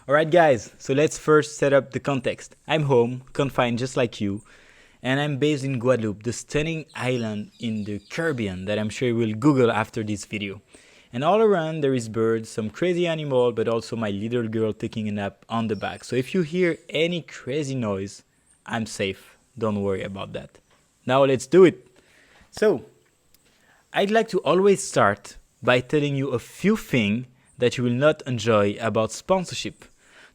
Alright guys, so let's first set up the context. I'm home, confined just like you, and I'm based in Guadeloupe, the stunning island in the Caribbean that I'm sure you will Google after this video. And all around there is birds, some crazy animal, but also my little girl taking a nap on the back. So if you hear any crazy noise, I'm safe. Don't worry about that. Now let's do it. So, I'd like to always start by telling you a few things that you will not enjoy about sponsorship.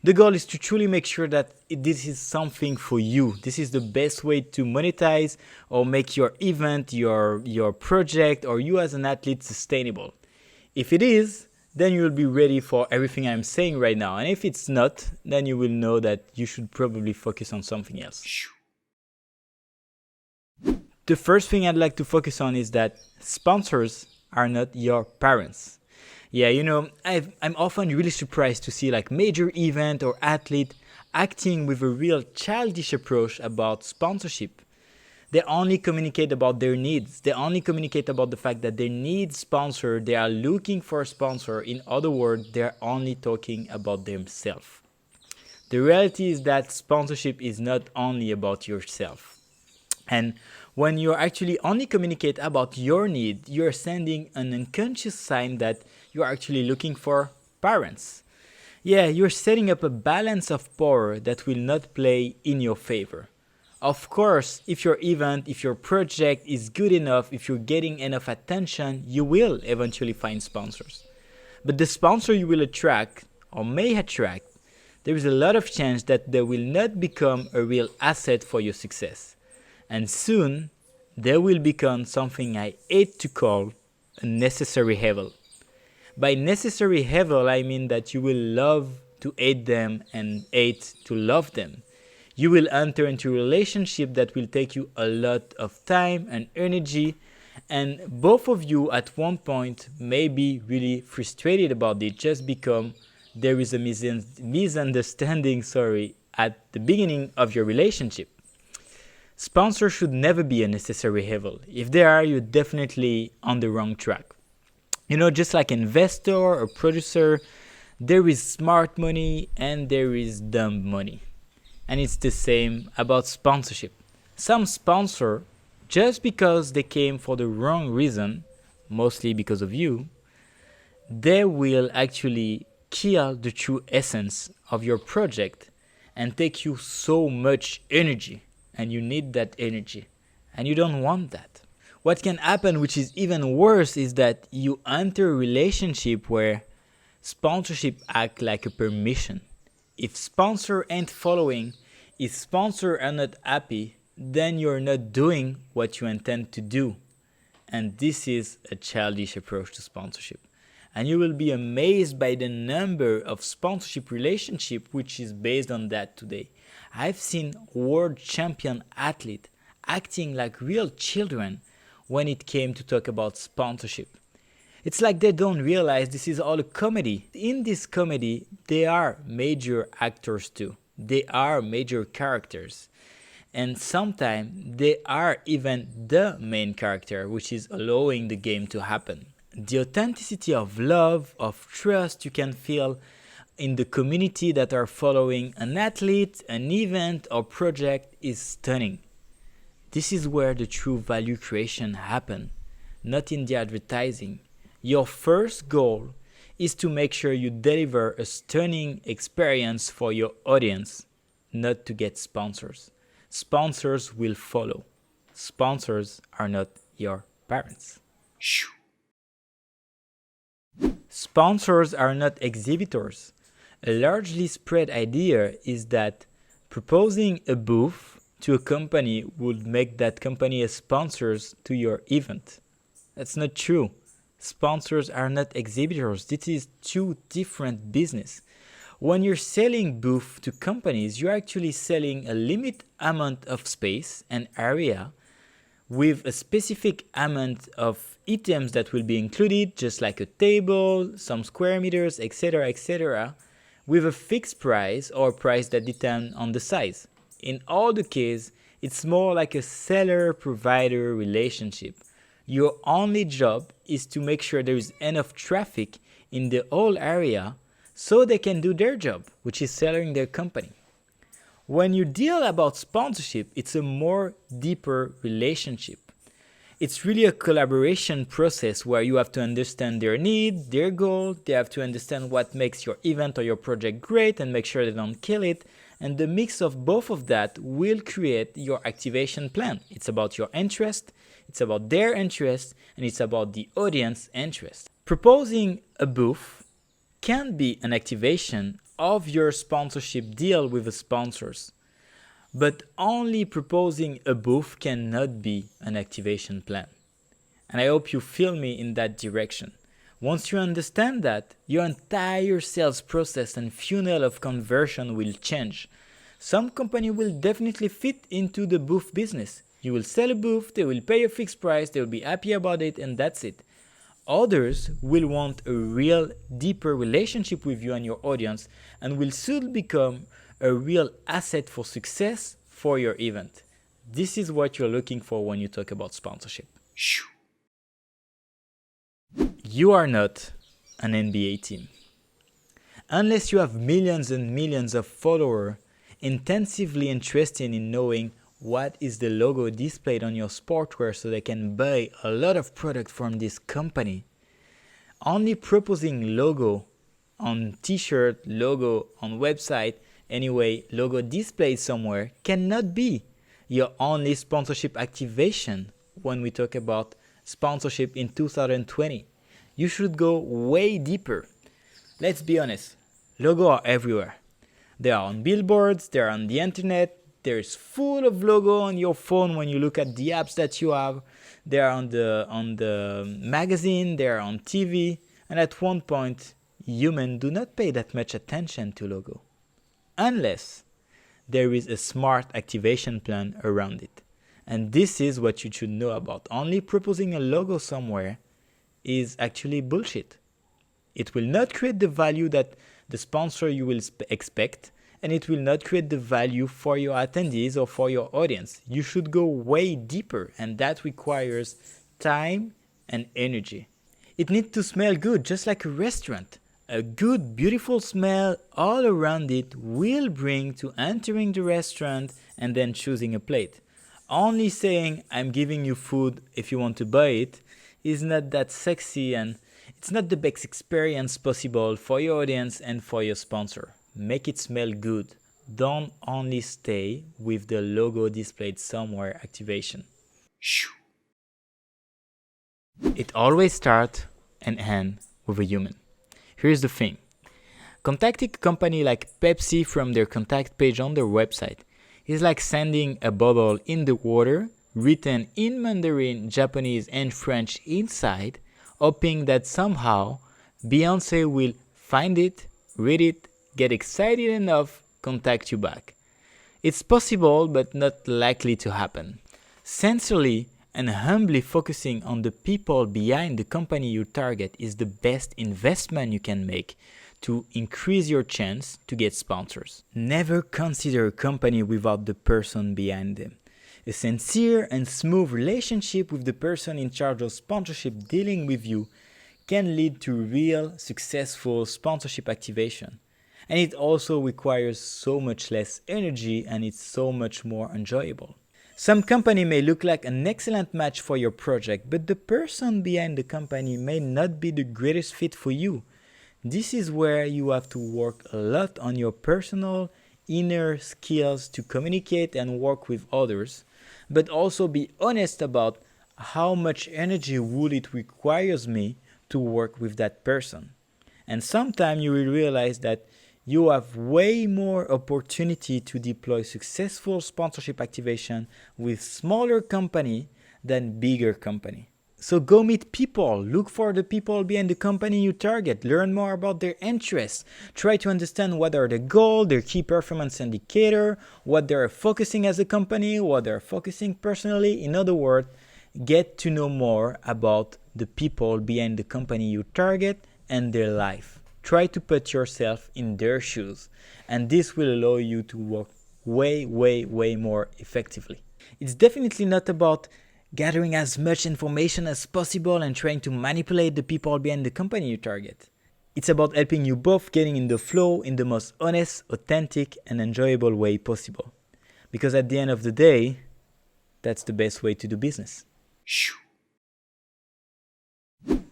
The goal is to truly make sure that this is something for you. This is the best way to monetize or make your event, your project, or you as an athlete sustainable. If it is, then you will be ready for everything I'm saying right now. And if it's not, then you will know that you should probably focus on something else. The first thing I'd like to focus on is that sponsors are not your parents. Yeah, I'm often really surprised to see like major event or athlete acting with a real childish approach about sponsorship. They only communicate about their needs. They only communicate about the fact that they need sponsor. They are looking for a sponsor. In other words, they're only talking about themselves. The reality is that sponsorship is not only about yourself. And when you actually only communicate about your need, you're sending an unconscious sign that you're actually looking for parents. Yeah, you're setting up a balance of power that will not play in your favor. Of course, if your event, if your project is good enough, if you're getting enough attention, you will eventually find sponsors. But the sponsor you will attract or may attract, there is a lot of chance that they will not become a real asset for your success. And soon, they will become something I hate to call a necessary evil. By necessary evil, I mean that you will love to hate them and hate to love them. You will enter into a relationship that will take you a lot of time and energy, and both of you at one point may be really frustrated about it just because there is a misunderstanding, at the beginning of your relationship. Sponsors should never be a necessary evil. If they are, you're definitely on the wrong track. Just like investor or producer, there is smart money and there is dumb money. And it's the same about sponsorship. Some sponsor, just because they came for the wrong reason, mostly because of you, they will actually kill the true essence of your project and take you so much energy. And you need that energy. And you don't want that. What can happen, which is even worse, is that you enter a relationship where sponsorship act like a permission. If sponsor ain't following, if sponsor are not happy, then you're not doing what you intend to do. And this is a childish approach to sponsorship. And you will be amazed by the number of sponsorship relationship which is based on that today. I've seen world champion athletes acting like real children when it came to talk about sponsorship. It's like they don't realize this is all a comedy. In this comedy, they are major actors too. They are major characters. And sometimes they are even the main character, which is allowing the game to happen. The authenticity of love, of trust you can feel in the community that are following an athlete, an event, or project is stunning. This is where the true value creation happens, not in the advertising. Your first goal is to make sure you deliver a stunning experience for your audience, not to get sponsors. Sponsors will follow. Sponsors are not your parents. Sponsors are not exhibitors. A largely spread idea is that proposing a booth to a company would make that company a sponsor to your event. That's not true. Sponsors are not exhibitors. This is two different business. When you're selling booth to companies, you're actually selling a limited amount of space and area with a specific amount of items that will be included, just like a table, some square meters, etc., with a fixed price or price that depends on the size. In all the cases, it's more like a seller-provider relationship. Your only job is to make sure there is enough traffic in the whole area so they can do their job, which is selling their company. When you deal about sponsorship, it's a more deeper relationship. It's really a collaboration process where you have to understand their need, their goal, they have to understand what makes your event or your project great and make sure they don't kill it. And the mix of both of that will create your activation plan. It's about your interest, it's about their interest, and it's about the audience interest. Proposing a booth can be an activation of your sponsorship deal with the sponsors. But only proposing a booth cannot be an activation plan. And I hope you feel me in that direction. Once you understand that, your entire sales process and funnel of conversion will change. Some company will definitely fit into the booth business. You will sell a booth, they will pay a fixed price, they will be happy about it, and that's it. Others will want a real deeper relationship with you and your audience and will soon become a real asset for success for your event. This is what you're looking for when you talk about sponsorship. You are not an NBA team. Unless you have millions and millions of followers intensively interested in knowing what is the logo displayed on your sportswear so they can buy a lot of product from this company, only proposing logo on t-shirt, logo on website, anyway, logo displayed somewhere cannot be your only sponsorship activation when we talk about sponsorship in 2020. You should go way deeper. Let's be honest, logos are everywhere. They are on billboards, they are on the internet, there's full of logo on your phone when you look at the apps that you have. They are on the magazine, they are on TV, and at one point, humans do not pay that much attention to logo. Unless there is a smart activation plan around it. And this is what you should know about. Only proposing a logo somewhere is actually bullshit. It will not create the value that the sponsor you will expect, and it will not create the value for your attendees or for your audience. You should go way deeper, and that requires time and energy. It needs to smell good, just like a restaurant. A good, beautiful smell all around it will bring to entering the restaurant and then choosing a plate. Only saying, I'm giving you food if you want to buy it, is not that sexy, and it's not the best experience possible for your audience and for your sponsor. Make it smell good. Don't only stay with the logo displayed somewhere activation. It always starts and ends with a human. Here's the thing. Contacting a company like Pepsi from their contact page on their website is like sending a bottle in the water written in Mandarin, Japanese, and French inside, hoping that somehow Beyonce will find it, read it, get excited enough, contact you back. It's possible, but not likely to happen. Sincerely and humbly focusing on the people behind the company you target is the best investment you can make to increase your chance to get sponsors. Never consider a company without the person behind them. A sincere and smooth relationship with the person in charge of sponsorship dealing with you can lead to real successful sponsorship activation. And it also requires so much less energy and it's so much more enjoyable. Some company may look like an excellent match for your project, but the person behind the company may not be the greatest fit for you. This is where you have to work a lot on your personal inner skills to communicate and work with others, but also be honest about how much energy would it requires me to work with that person. And sometime you will realize that you have way more opportunity to deploy successful sponsorship activation with smaller company than bigger company. So go meet people, look for the people behind the company you target, learn more about their interests, try to understand what are their goals, their key performance indicator, what they're focusing as a company, what they're focusing personally. In other words, get to know more about the people behind the company you target and their life. Try to put yourself in their shoes, and this will allow you to work way more effectively. It's definitely not about gathering as much information as possible and trying to manipulate the people behind the company you target. It's about helping you both getting in the flow in the most honest, authentic, and enjoyable way possible. Because at the end of the day, that's the best way to do business.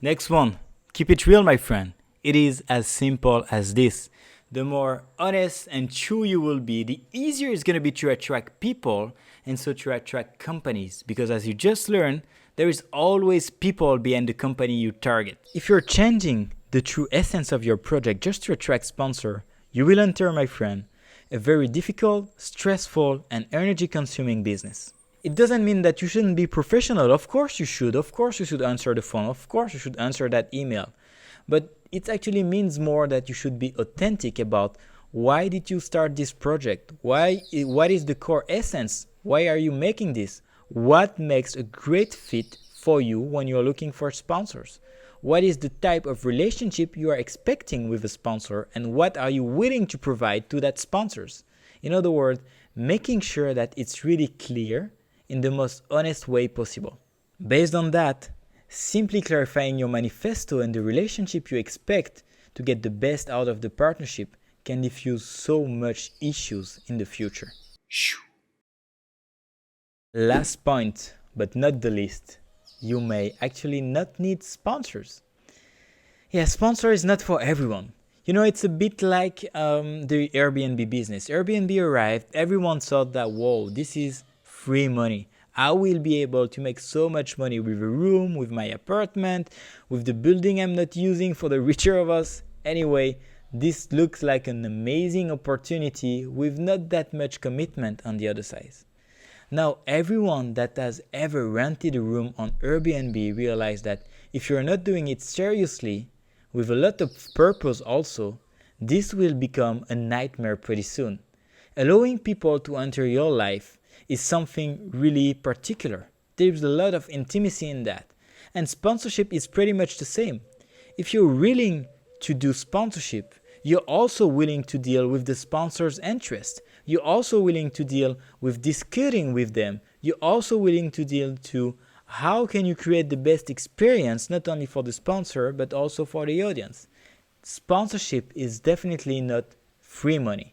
Next one, keep it real, my friend. It is as simple as this. The more honest and true you will be, the easier it's going to be to attract people and so to attract companies. Because as you just learned, there is always people behind the company you target. If you're changing the true essence of your project just to attract sponsor, you will enter, my friend, a very difficult, stressful, and energy-consuming business. It doesn't mean that you shouldn't be professional. Of course you should. Of course you should answer the phone. Of course you should answer that email. But it actually means more that you should be authentic about why did you start this project? What is the core essence? Why are you making this? What makes a great fit for you when you're looking for sponsors? What is the type of relationship you are expecting with a sponsor, and what are you willing to provide to that sponsors? In other words, making sure that it's really clear in the most honest way possible. Based on that, simply clarifying your manifesto and the relationship you expect to get the best out of the partnership can diffuse so much issues in the future. Last point, but not the least, you may actually not need sponsors. Yeah, sponsor is not for everyone. You know, it's a bit like the Airbnb business. Airbnb arrived, everyone thought that, whoa, this is free money. I will be able to make so much money with a room, with my apartment, with the building I'm not using for the richer of us. Anyway, this looks like an amazing opportunity with not that much commitment on the other side. Now, everyone that has ever rented a room on Airbnb realized that if you're not doing it seriously, with a lot of purpose also, this will become a nightmare pretty soon. Allowing people to enter your life is something really particular. There's a lot of intimacy in that. And sponsorship is pretty much the same. If you're willing to do sponsorship, you're also willing to deal with the sponsor's interest. You're also willing to deal with discussing with them. You're also willing to deal to how can you create the best experience, not only for the sponsor, but also for the audience. Sponsorship is definitely not free money.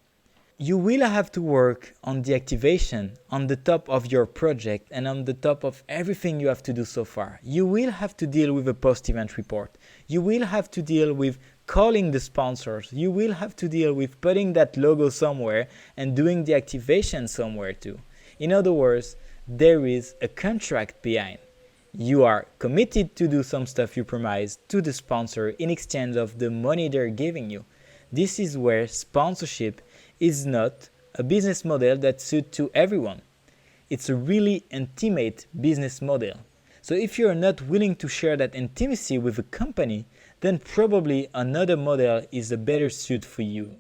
You will have to work on the activation on the top of your project and on the top of everything you have to do so far. You will have to deal with a post-event report. You will have to deal with calling the sponsors. You will have to deal with putting that logo somewhere and doing the activation somewhere too. In other words, there is a contract behind. You are committed to do some stuff you promise to the sponsor in exchange of the money they're giving you. This is where sponsorship is not a business model that suits to everyone. It's a really intimate business model. So if you're not willing to share that intimacy with a company, then probably another model is a better suit for you.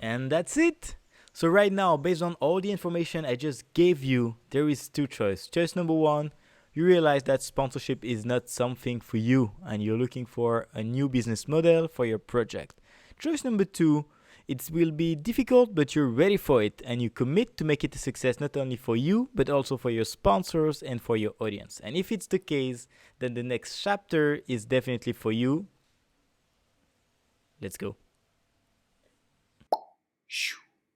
And that's it. So right now, based on all the information I just gave you, there is two choices. Choice number one, you realize that sponsorship is not something for you and you're looking for a new business model for your project. Choice number two, it will be difficult, but you're ready for it and you commit to make it a success not only for you, but also for your sponsors and for your audience. And if it's the case, then the next chapter is definitely for you. Let's go.